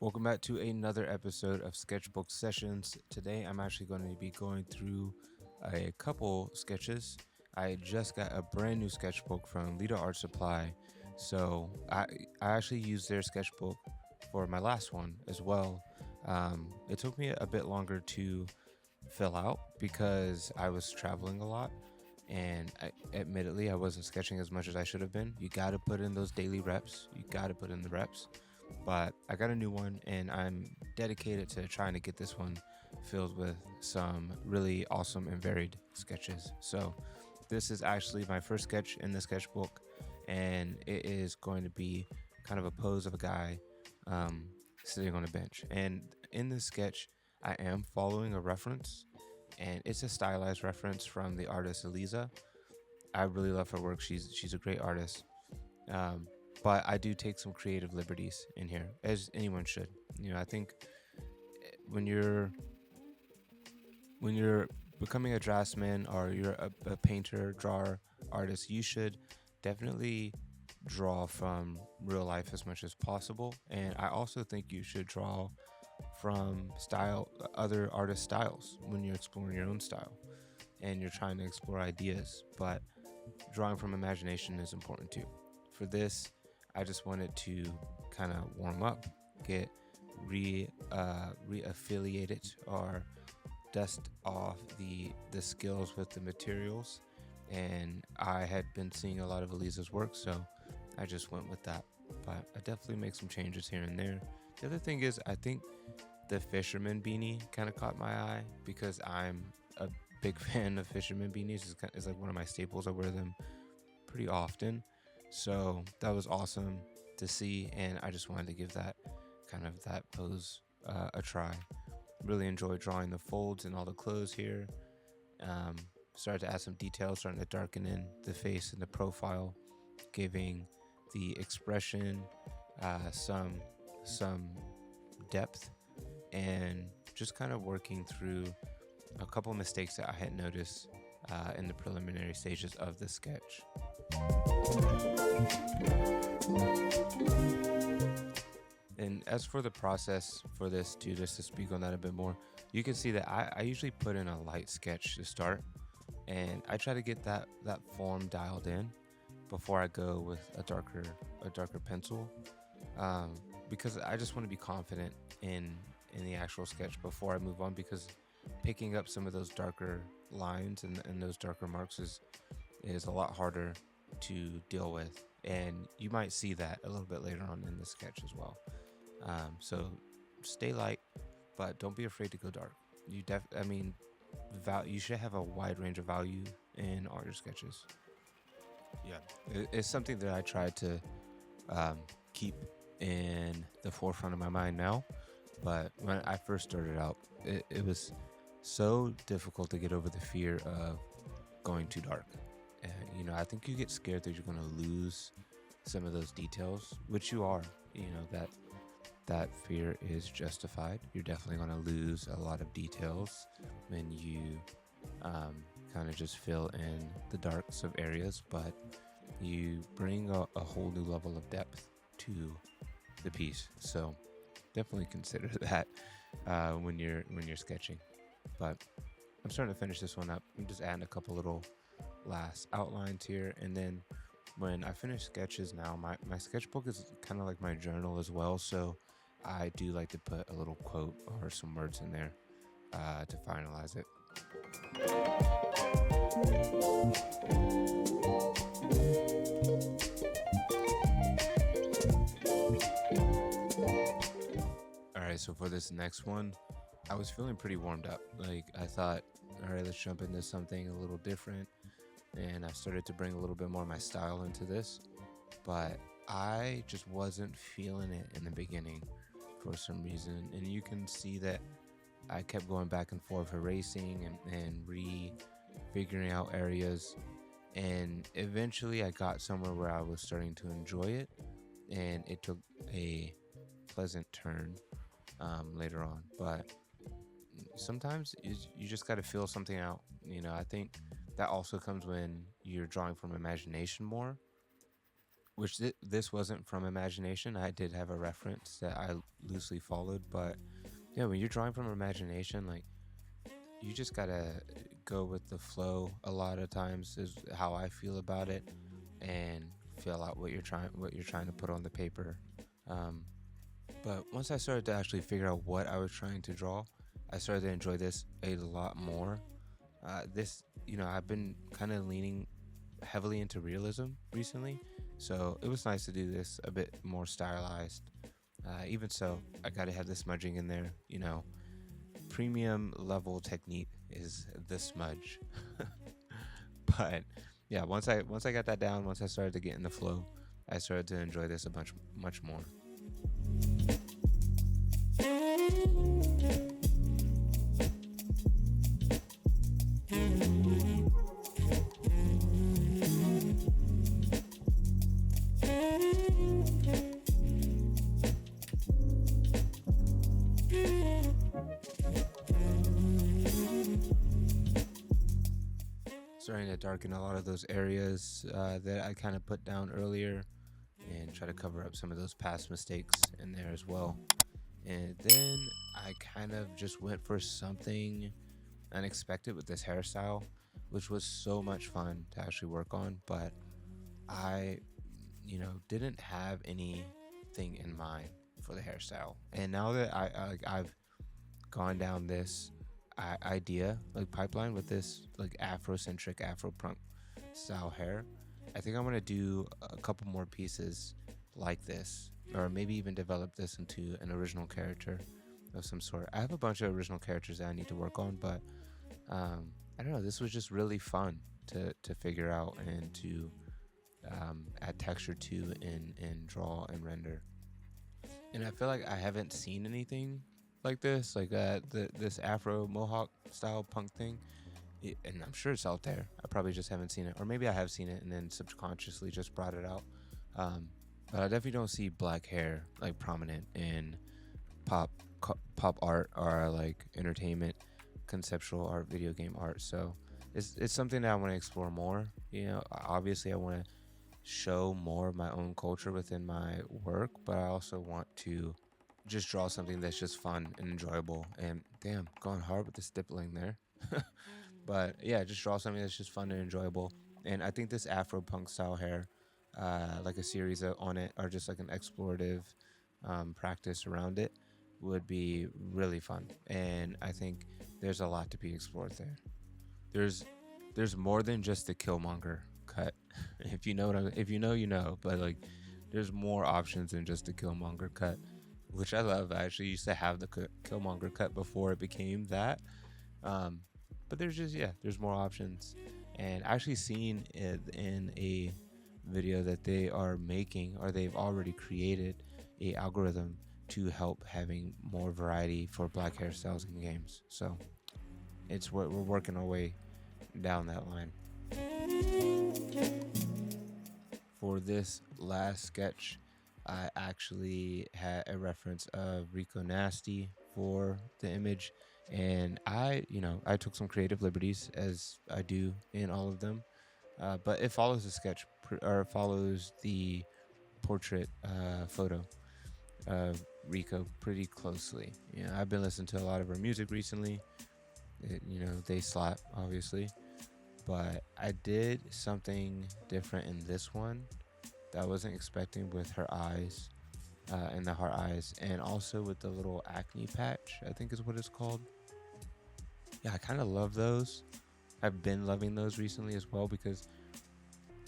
Welcome back to another episode of Sketchbook Sessions. Today I'm actually going to be going through a couple sketches. I just got a brand new sketchbook from Lita Art Supply, so I actually used their sketchbook for my last one as well. It took me a bit longer to fill out because I was traveling a lot, and admittedly I wasn't sketching as much as I should have been. You got to put in those daily reps. You got to put in the reps. But I got a new one, and I'm dedicated to trying to get this one filled with some really awesome and varied sketches. So this is actually my first sketch in the sketchbook, and it is going to be kind of a pose of a guy sitting on a bench. And in this sketch, I am following a reference, and it's a stylized reference from the artist Eliza. I really love her work. She's a great artist. Um, but I do take some creative liberties in here, as anyone should. I think when you're becoming a draftsman, or you're a painter, drawer, artist, you should definitely draw from real life as much as possible. And I also think you should draw from other artist styles when you're exploring your own style and you're trying to explore ideas. But drawing from imagination is important too. For this, I just wanted to kind of warm up, get reaffiliated, or dust off the skills with the materials. And I had been seeing a lot of Eliza's work, so I just went with that. But I definitely make some changes here and there. The other thing is, I think the fisherman beanie kind of caught my eye because I'm a big fan of fisherman beanies. It's like one of my staples. I wear them pretty often. So that was awesome to see, and I just wanted to give that pose a try. Really enjoyed drawing the folds and all the clothes here. Started to add some details, starting to darken in the face and the profile, giving the expression some depth, and just kind of working through a couple mistakes that I had noticed in the preliminary stages of the sketch. And as for the process for this, just to speak on that a bit more, you can see that I usually put in a light sketch to start, and I try to get that form dialed in before I go with a darker pencil, because I just want to be confident in the actual sketch before I move on, because picking up some of those darker lines and those darker marks is a lot harder to deal with, and you might see that a little bit later on in the sketch as well. So stay light, but don't be afraid to go dark. You should have a wide range of value in all your sketches. Yeah, it's something that I try to keep in the forefront of my mind now, but when I first started out, it was so difficult to get over the fear of going too dark. I think you get scared that you're going to lose some of those details, which you are. That fear is justified. You're definitely going to lose a lot of details when you kind of just fill in the darks of areas, but you bring a whole new level of depth to the piece. So definitely consider that when you're sketching. But I'm starting to finish this one up. I'm just adding a couple little last outlines here, and then when I finish sketches now, my sketchbook is kind of like my journal as well, so I do like to put a little quote or some words in there to finalize it. Alright, so for this next one, I was feeling pretty warmed up. Like, I thought, alright, let's jump into something a little different, and I started to bring a little bit more of my style into this, but I just wasn't feeling it in the beginning for some reason. And you can see that I kept going back and forth, erasing and figuring out areas, and eventually I got somewhere where I was starting to enjoy it, and it took a pleasant turn later on. But sometimes you just got to feel something out. I think that also comes when you're drawing from imagination more, which this wasn't from imagination. I did have a reference that I loosely followed, but yeah, when you're drawing from imagination, like you just gotta go with the flow. A lot of times is how I feel about it, and fill out what you're trying to put on the paper. Um, but once I started to actually figure out what I was trying to draw, I started to enjoy this a lot more. I've been kind of leaning heavily into realism recently, so it was nice to do this a bit more stylized. Even so, I gotta have the smudging in there. Premium level technique is the smudge. But yeah, once I got that down, once I started to get in the flow, I started to enjoy this a much more. Starting to darken a lot of those areas that I kind of put down earlier, and try to cover up some of those past mistakes in there as well. And then I kind of just went for something unexpected with this hairstyle, which was so much fun to actually work on. But I, didn't have anything in mind for the hairstyle. And now that I've gone down this idea, like pipeline with this like Afrocentric Afro punk style hair, I think I'm gonna do a couple more pieces like this, or maybe even develop this into an original character of some sort. I have a bunch of original characters that I need to work on, but I don't know. This was just really fun to figure out and to add texture to and draw and render. And I feel like I haven't seen anything like this, like this Afro Mohawk style punk thing. And I'm sure it's out there. I probably just haven't seen it, or maybe I have seen it and then subconsciously just brought it out. Um, but I definitely don't see black hair like prominent in pop pop art or like entertainment, conceptual art, video game art. So it's something that I want to explore more. Obviously I want to show more of my own culture within my work, but I also want to just draw something that's just fun and enjoyable. And damn, going hard with the stippling there. But yeah, just draw something that's just fun and enjoyable. And I think this Afro punk style hair, like a series on it, or just like an explorative practice around it, would be really fun. And I think there's a lot to be explored there. There's there's more than just the Killmonger cut. If you know if you know, you know. But like, there's more options than just the Killmonger cut, which I love. I actually used to have the Killmonger cut before it became that. Um, but there's more options. And I actually seen it in a video that they are making, or they've already created a algorithm to help having more variety for black hairstyles in games. So it's what we're working our way down that line. For this last sketch, I actually had a reference of Rico Nasty for the image, and I took some creative liberties, as I do in all of them, but it follows the sketch or follows the portrait photo of Rico pretty closely. I've been listening to a lot of her music recently. They slap, obviously, but I did something different in this one that I wasn't expecting with her eyes, and the heart eyes, and also with the little acne patch, I think is what it's called. Yeah, I kind of love those. I've been loving those recently as well, because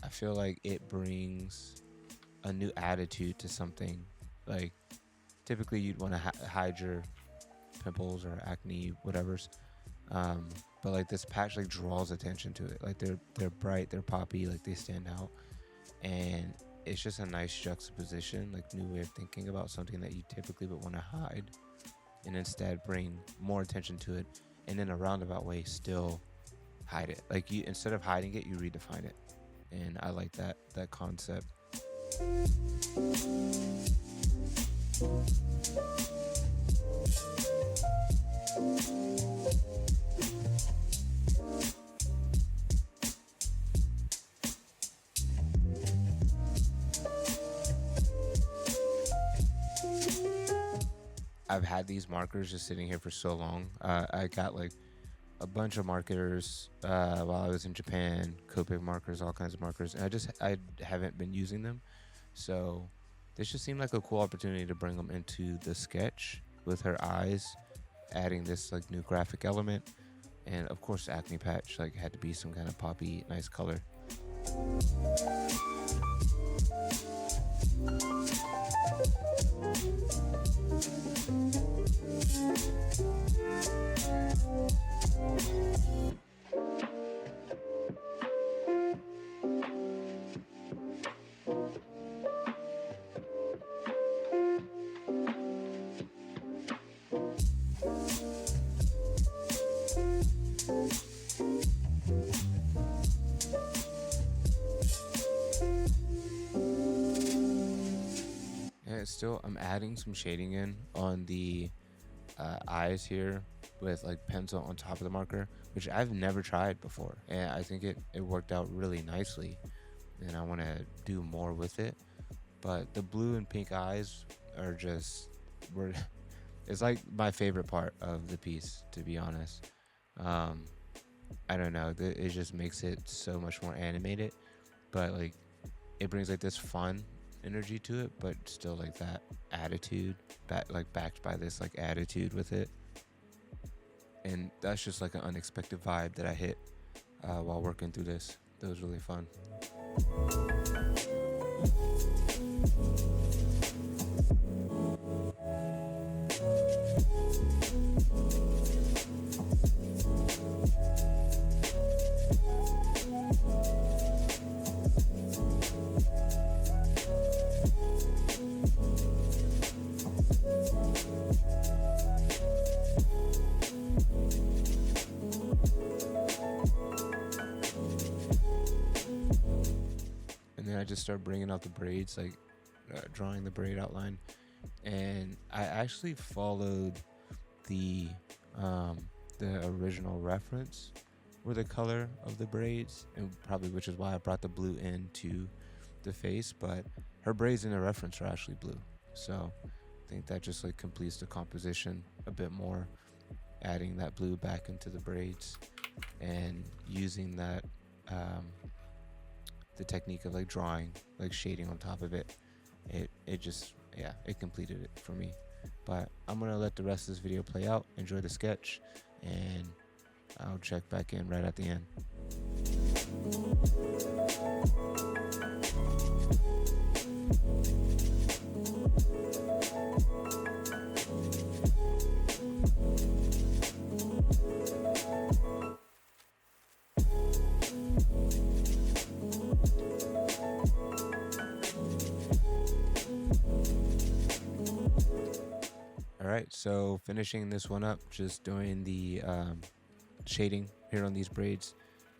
I feel like it brings a new attitude to something. Like, typically you'd want to hide your pimples or acne, whatever's. But like this patch like draws attention to it. Like they're bright, they're poppy, like they stand out, and it's just a nice juxtaposition, like new way of thinking about something that you typically would want to hide, and instead bring more attention to it, and in a roundabout way still hide it. Like, you, instead of hiding it, you redefine it, and I like that concept. I've had these markers just sitting here for so long. I got like a bunch of markers while I was in Japan, Copic markers, all kinds of markers, and I haven't been using them. So this just seemed like a cool opportunity to bring them into the sketch with her eyes, adding this like new graphic element, and of course acne patch like had to be some kind of poppy, nice color. And still, I'm adding some shading in on the eyes here with like pencil on top of the marker, which I've never tried before, and I think it worked out really nicely, and I want to do more with it. But the blue and pink eyes are just were it's like my favorite part of the piece, to be honest. um I don't know, it just makes it so much more animated, but like it brings like this fun energy to it, but still like that attitude, like backed by this like attitude with it. And that's just like an unexpected vibe that I hit while working through this. That was really fun. And then I just start bringing out the braids, like drawing the braid outline. And I actually followed the um, the original reference or the color of the braids, and probably which is why I brought the blue into the face. But her braids in the reference are actually blue, so I think that just like completes the composition a bit more, adding that blue back into the braids and using that the technique of like drawing like shading on top of it. It just, yeah, it completed it for me. But I'm gonna let the rest of this video play out, enjoy the sketch, and I'll check back in right at the end. All right, so finishing this one up, just doing the shading here on these braids.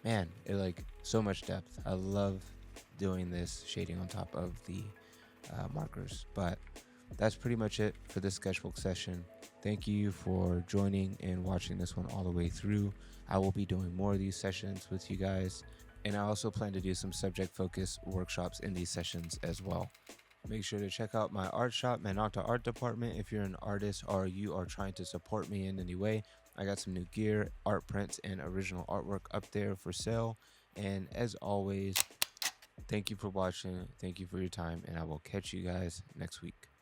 Man, it like so much depth. I love doing this shading on top of the markers. But that's pretty much it for this sketchbook session. Thank you for joining and watching this one all the way through. I will be doing more of these sessions with you guys, and I also plan to do some subject focus workshops in these sessions as well. Make sure to check out my art shop, Mednokta Art Department, if you're an artist or you are trying to support me in any way. I got some new gear, art prints, and original artwork up there for sale. And as always, thank you for watching. Thank you for your time, and I will catch you guys next week.